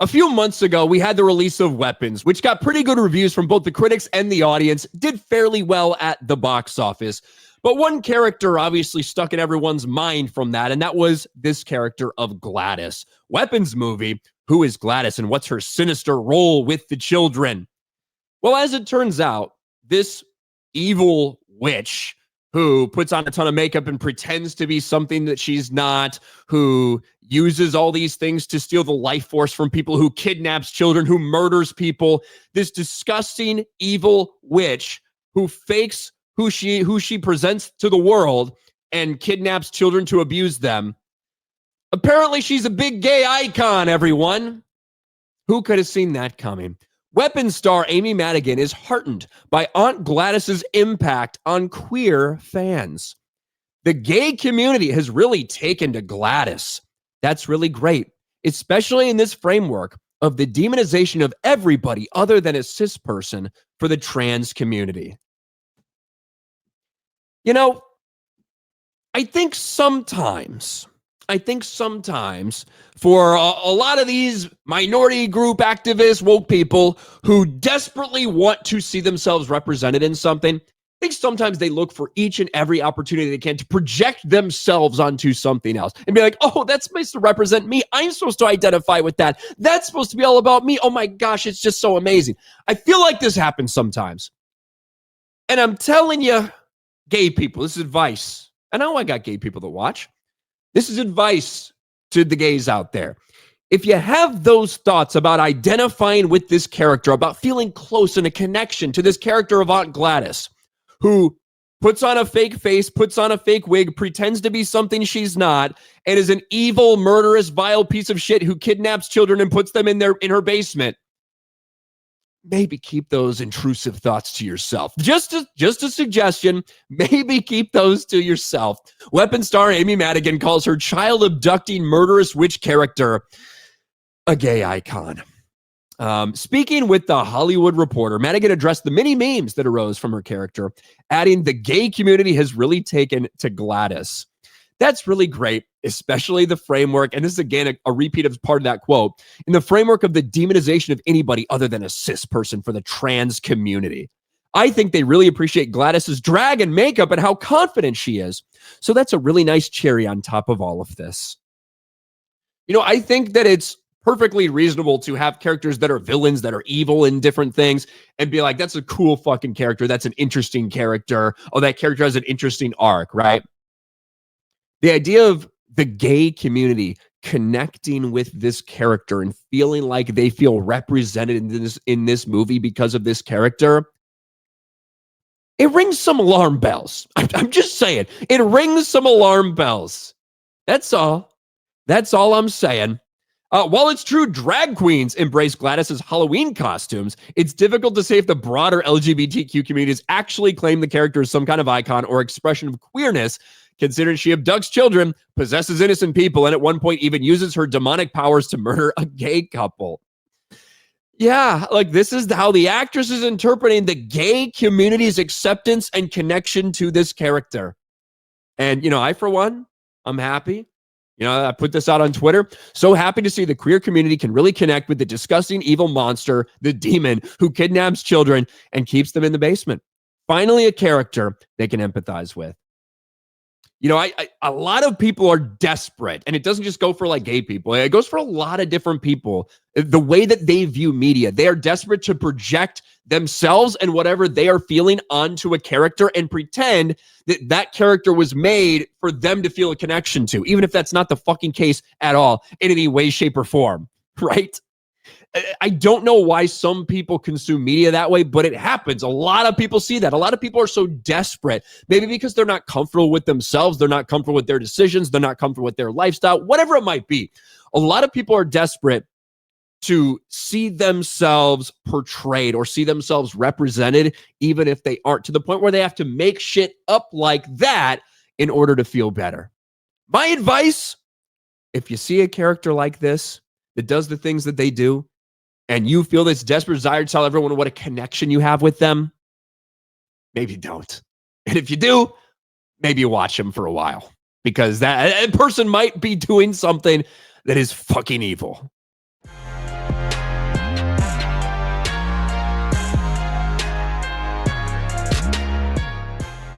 A few months ago, we had the release of Weapons, which got pretty good reviews from both the critics and the audience, did fairly well at the box office. But one character obviously stuck in everyone's mind from that, and that was this character of Gladys. Weapons movie, who is Gladys and what's her sinister role with the children? Well, as it turns out, this evil witch who puts on a ton of makeup and pretends to be something that she's not, who uses all these things to steal the life force from people, who kidnaps children, who murders people, this disgusting evil witch who fakes who she presents to the world and kidnaps children to abuse them. Apparently, she's a big gay icon, everyone. Who could have seen that coming? Weapons star Amy Madigan is heartened by Aunt Gladys's impact on queer fans. The gay community has really taken to Gladys. That's really great, especially in this framework of the demonization of everybody other than a cis person for the trans community. You know, I think sometimes for a lot of these minority group activists, woke people who desperately want to see themselves represented in something, I think sometimes they look for each and every opportunity they can to project themselves onto something else and be like, oh, that's supposed to represent me. I'm supposed to identify with that. That's supposed to be all about me. Oh my gosh, it's just so amazing. I feel like this happens sometimes. And I'm telling you, gay people, this is advice. I know I got gay people that watch. This is advice to the gays out there. If you have those thoughts about identifying with this character, about feeling close and a connection to this character of Aunt Gladys, who puts on a fake face, puts on a fake wig, pretends to be something she's not, and is an evil, murderous, vile piece of shit who kidnaps children and puts them in her basement, maybe keep those intrusive thoughts to yourself. Just a suggestion. Maybe keep those to yourself. Weapon star Amy Madigan calls her child abducting murderous witch character a gay icon. Speaking with The Hollywood Reporter, Madigan addressed the many memes that arose from her character, adding the gay community has really taken to Gladys. That's really great, especially the framework, and this is again a repeat of part of that quote, in the framework of the demonization of anybody other than a cis person for the trans community. I think they really appreciate Gladys's drag and makeup and how confident she is. So that's a really nice cherry on top of all of this. You know, I think that it's perfectly reasonable to have characters that are villains, that are evil in different things, and be like, that's a cool fucking character. That's an interesting character. Oh, that character has an interesting arc, right? The idea of the gay community connecting with this character and feeling like they feel represented in this movie because of this character, it rings some alarm bells. I'm just saying, it rings some alarm bells. That's all. That's all I'm saying. While it's true drag queens embrace Gladys's Halloween costumes, it's difficult to say if the broader LGBTQ communities actually claim the character as some kind of icon or expression of queerness, considering she abducts children, possesses innocent people, and at one point even uses her demonic powers to murder a gay couple. Yeah, like this is how the actress is interpreting the gay community's acceptance and connection to this character. And, you know, I, for one, I'm happy. You know, I put this out on Twitter. So happy to see the queer community can really connect with the disgusting evil monster, the demon, who kidnaps children and keeps them in the basement. Finally, a character they can empathize with. You know, a lot of people are desperate, and it doesn't just go for like gay people. It goes for a lot of different people. The way that they view media, they are desperate to project themselves and whatever they are feeling onto a character and pretend that that character was made for them to feel a connection to, even if that's not the fucking case at all in any way, shape, or form, right? I don't know why some people consume media that way, but it happens. A lot of people see that. A lot of people are so desperate, maybe because they're not comfortable with themselves. They're not comfortable with their decisions. They're not comfortable with their lifestyle, whatever it might be. A lot of people are desperate to see themselves portrayed or see themselves represented, even if they aren't, to the point where they have to make shit up like that in order to feel better. My advice, if you see a character like this that does the things that they do, and you feel this desperate desire to tell everyone what a connection you have with them, maybe don't. And if you do, maybe watch them for a while, because that person might be doing something that is fucking evil.